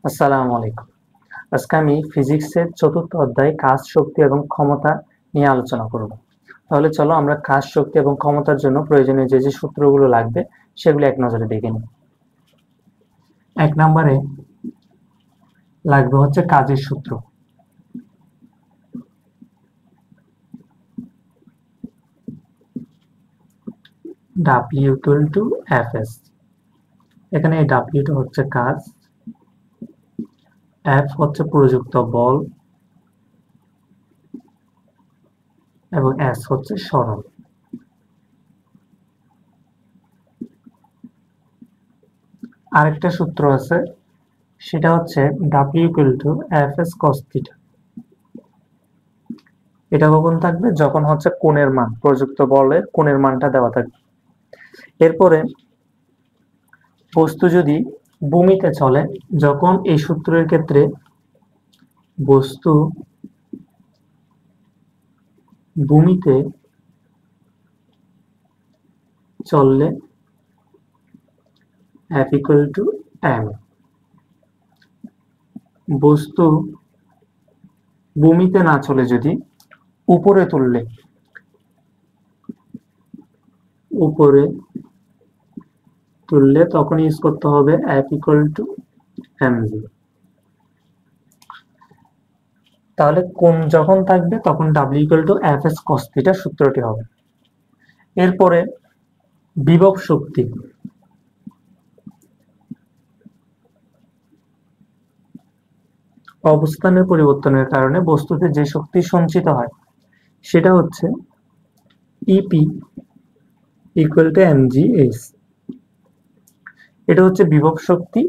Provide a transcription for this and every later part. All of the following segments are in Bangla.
আসসালামু আলাইকুম। আজকে আমি ফিজিক্সের চতুর্থ অধ্যায় কাজ, শক্তি এবং ক্ষমতা নিয়ে আলোচনা করব। তাহলে চলো আমরা কাজ, শক্তি এবং ক্ষমতার জন্য প্রয়োজনীয় যে সূত্রগুলো লাগবে সেগুলো এক নজরে দেখে নিই। 1 নম্বরে লাগবে হচ্ছে কাজের সূত্র। W equal to Fs। এখানে এই W টা হচ্ছে কাজ, F হচ্ছে প্রযুক্ত বল এবং S হচ্ছে সরণ। আরেকটা সূত্র আছে, সেটা হচ্ছে W equal to Fs cos theta। এটা কখন থাকবে? যখন হচ্ছে কোণের মান, প্রযুক্ত বলের কোণের মানটা দেওয়া থাকবে। এরপরে বস্তু যদি ভূমিতে চলে, যখন এই সূত্রের ক্ষেত্রে বস্তু ভূমিতে চললে F equal to m। বস্তু ভূমিতে না চলে যদি উপরে তুললে তখন ইউজ করতে হবে F equal to mg। তাহলে কোণ যখন থাকবে তখন W equal to Fs cos theta সূত্রটি হবে। এরপরে বিভব শক্তি। অবস্থানের পরিবর্তনের কারণে বস্তুতে যে শক্তি সঞ্চিত হয় সেটা হচ্ছে EP equal to mgh। এটা হচ্ছে বিভব শক্তি,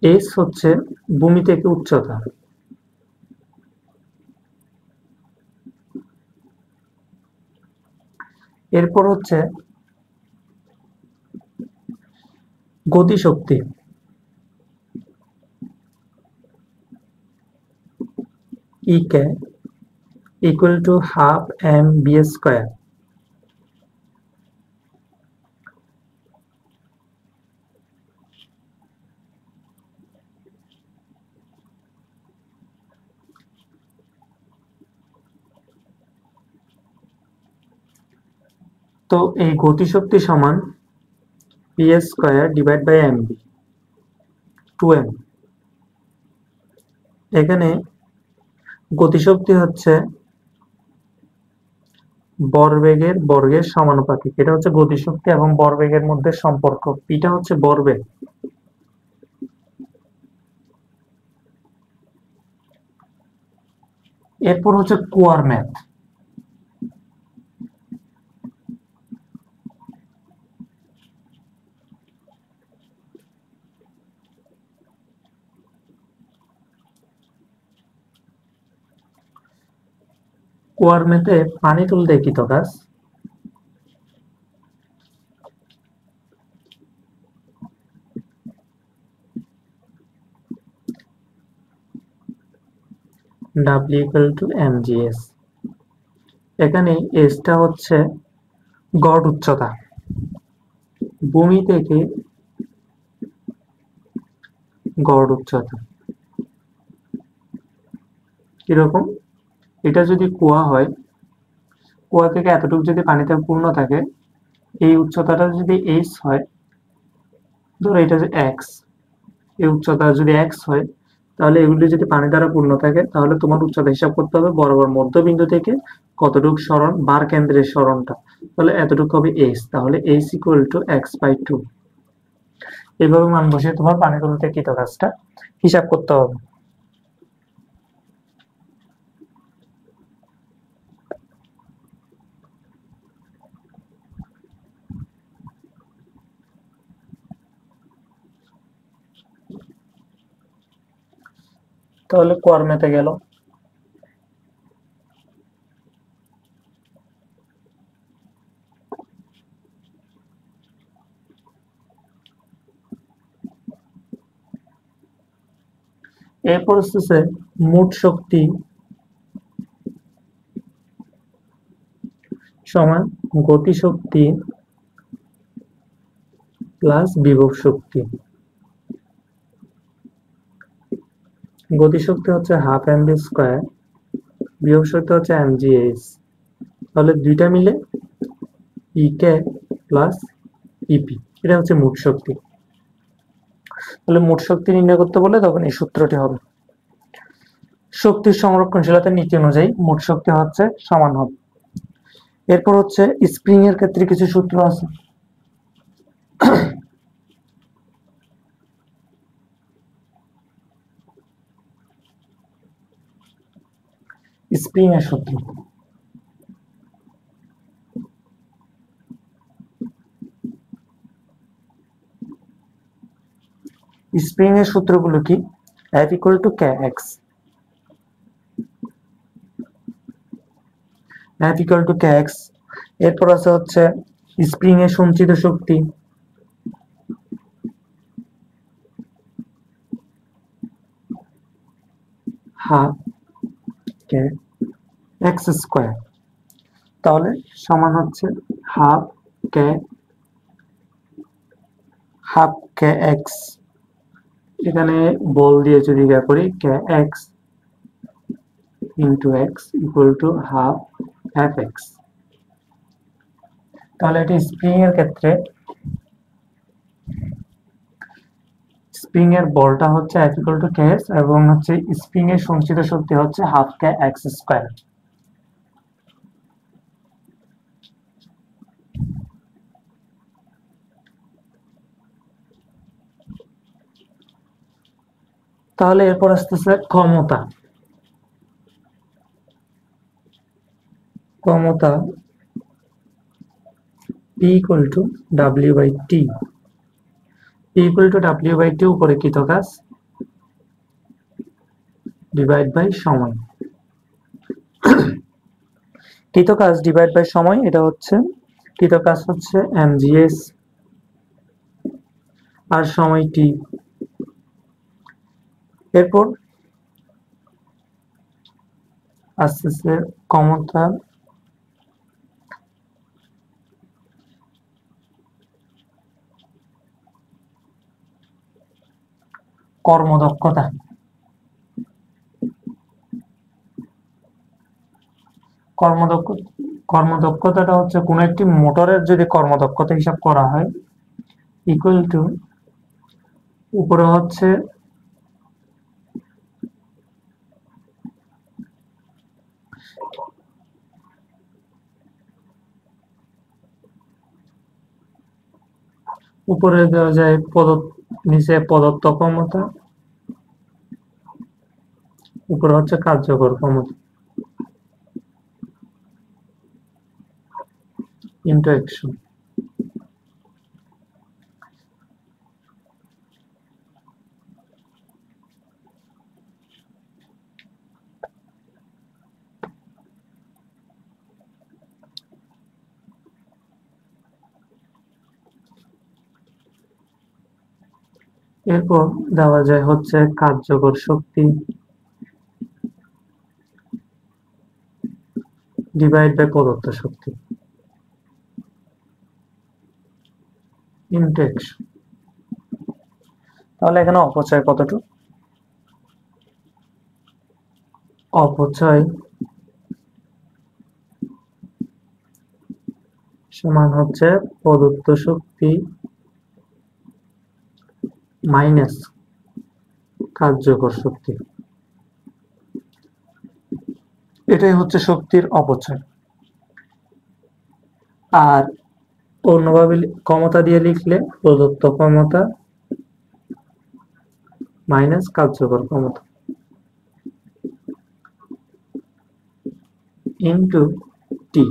h হচ্ছে ভূমি থেকে উচ্চতা। এরপর হচ্ছে গতিশক্তি। EK equal to half mv square। তো এই গতিশক্তি সমান p square divide by mv 2m। এখানে গতিশক্তি হচ্ছে ভরবেগের বর্গের সমানুপাতিক। এটা হচ্ছে গতিশক্তি এবং ভরবেগের মধ্যে সম্পর্ক। পিটা হচ্ছে ভরবেগ। এরপর হচ্ছে কুয়ার ম্যাথ। কুয়ার ম্যাথে পানি তুলতে কৃত কাজ W equal to mgs। এখানে s টা হচ্ছে গড় উচ্চতা, ভূমি থেকে গড় উচ্চতা। কিরকম? এটা যদি কুয়া হয়, কুয়া থেকে এতটুকু যদি পানিতে পূর্ণ থাকে, এই উচ্চতাটা যদি h হয়, ধরো এটা যে x, এই উচ্চতা যদি x হয়, তাহলে এগুলি যদি পানি দ্বারা পূর্ণ থাকে তাহলে তোমার উচ্চতা হিসাব করতে হবে বরাবর মধ্যবিন্দু থেকে কতটুকু সরণ, বার কেন্দ্রের সরণটা, তাহলে এতটুকু হবে h। তাহলে h equal to x/2। এইভাবে মান বসিয়ে তোমার পানি তুলতে কৃত কাজটা হিসাব করতে হবে। তাহলে কর্মেতে গেল। এরপর হচ্ছে মোট শক্তি সমান গতিশক্তি প্লাস বিভব শক্তি। গতিশক্তি হচ্ছে হাফ এম ভি স্কোয়ার, বিভব শক্তি হচ্ছে এম জি এইচ। তাহলে দুইটা মিলে ইকে প্লাস ইপি, এটা হচ্ছে মোট শক্তি। তাহলে মোট শক্তি নির্ণয় করতে বলে তখন এই সূত্রটি হবে। শক্তির সংরক্ষণশীলতার নীতি অনুযায়ী মোট শক্তি হচ্ছে সমান হবে। এরপর হচ্ছে স্প্রিং এর ক্ষেত্রে কিছু সূত্র আছে। স্প্রিং এর সূত্র, স্প্রিং এর সূত্রগুলো কি? F equal to kx, F equal to kx। এরপর আছে হচ্ছে স্প্রিং এর সঞ্চিত শক্তি, হাফ কে এক্স স্কোয়ার, তাহলে সমান হচ্ছে হাফ কে এক্স। এখানে বল দিয়ে যদি ইয়া করি K X into X equal to half F X. তাহলে এটি স্প্রিং এর ক্ষেত্রে স্প্রিং এর বলটা হচ্ছে F equal to kx এবং হচ্ছে স্প্রিং এর সঞ্চিত শক্তি হচ্ছে হাফ কে এক্স স্কোয়ার। তাহলে এরপর আসতেছে ক্ষমতা। P equal to W by T, P equal to W by T উপরে কৃত কাজ ডিভাইড বাই সময়। কৃত কাজ ডিভাইড বাই সময়, এটা হচ্ছে কৃত কাজ হচ্ছে mgs আর সময় t। এরপর আসতেছে ক্ষমতা, কর্মদক্ষতা। কর্মদক্ষতাটা হচ্ছে কোন একটি মোটরের যদি কর্মদক্ষতা হিসাব করা হয় ইকুয়াল টু উপরে হচ্ছে উপরে দেওয়া যায় নিচে প্রদত্ত ক্ষমতা, উপরে হচ্ছে কার্যকর ক্ষমতা ইনটু অ্যাকশন। এরপর দেওয়া যায় হচ্ছে কার্যকর শক্তি ডিভাইড বাই প্রদত্ত শক্তি ইনটু অ্যাকশন। তাহলে এখানে অপচয় কতটুকু? অপচয় সমান হচ্ছে প্রদত্ত শক্তি মাইনাস কার্যকর শক্তি, এটাই হচ্ছে শক্তির অপচয়। আর অন্যভাবে ক্ষমতা দিয়ে লিখলে প্রদত্ত ক্ষমতা মাইনাস কার্যকর ক্ষমতা ইনটু টি।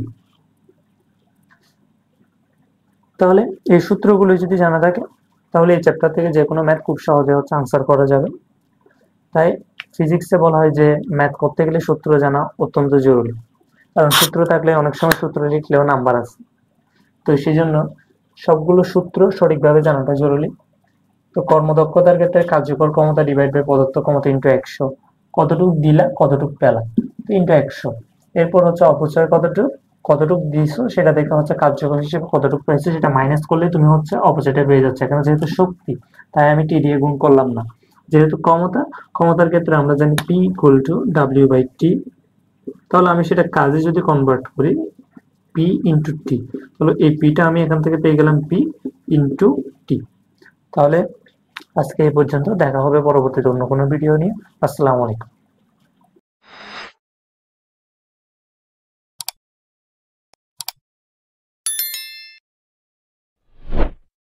তাহলে এই সূত্রগুলো যদি জানা থাকে তাহলে এই চ্যাপ্টার থেকে যে কোনো ম্যাথ খুব সহজে হচ্ছে আনসার করা যাবে। তাই ফিজিক্সে বলা হয় যে ম্যাথ করতে গেলে সূত্র জানা অত্যন্ত জরুরি, কারণ সূত্র থাকলে অনেক সময় সূত্র লিখলেও নাম্বার আছে। তো সেই জন্য সবগুলো সূত্র সঠিকভাবে জানাটা জরুরি। তো কর্মদক্ষতার ক্ষেত্রে কার্যকর ক্ষমতা ডিভাইড বাই প্রদত্ত ক্ষমতা ইনটু 100, কতটুক দিলা কতটুক পেলা তো ইনটু 100। এরপর হচ্ছে অপচয় কতটুক দিছো সেটা দেখে হচ্ছে কার্যকর হিসেবে কতটুক পেয়েছে সেটা মাইনাস করলে তুমি হচ্ছে অপচয়টা পেয়ে যাচ্ছে। এখানে যেহেতু শক্তি তাই আমি টি দিয়ে গুণ করলাম না, যেহেতু ক্ষমতার ক্ষেত্রে আমরা জানি P ইকুয়াল টু W/T। তাহলে আমি সেটা কাজে যদি কনভার্ট করি P ইন্টু টি, তাহলে এই পিটা আমি এখান থেকে পেয়ে গেলাম P ইন্টু টি। তাহলে আজকে এই পর্যন্ত, দেখা হবে পরবর্তীতে অন্য কোনো ভিডিও নিয়ে। আসসালামু আলাইকুম।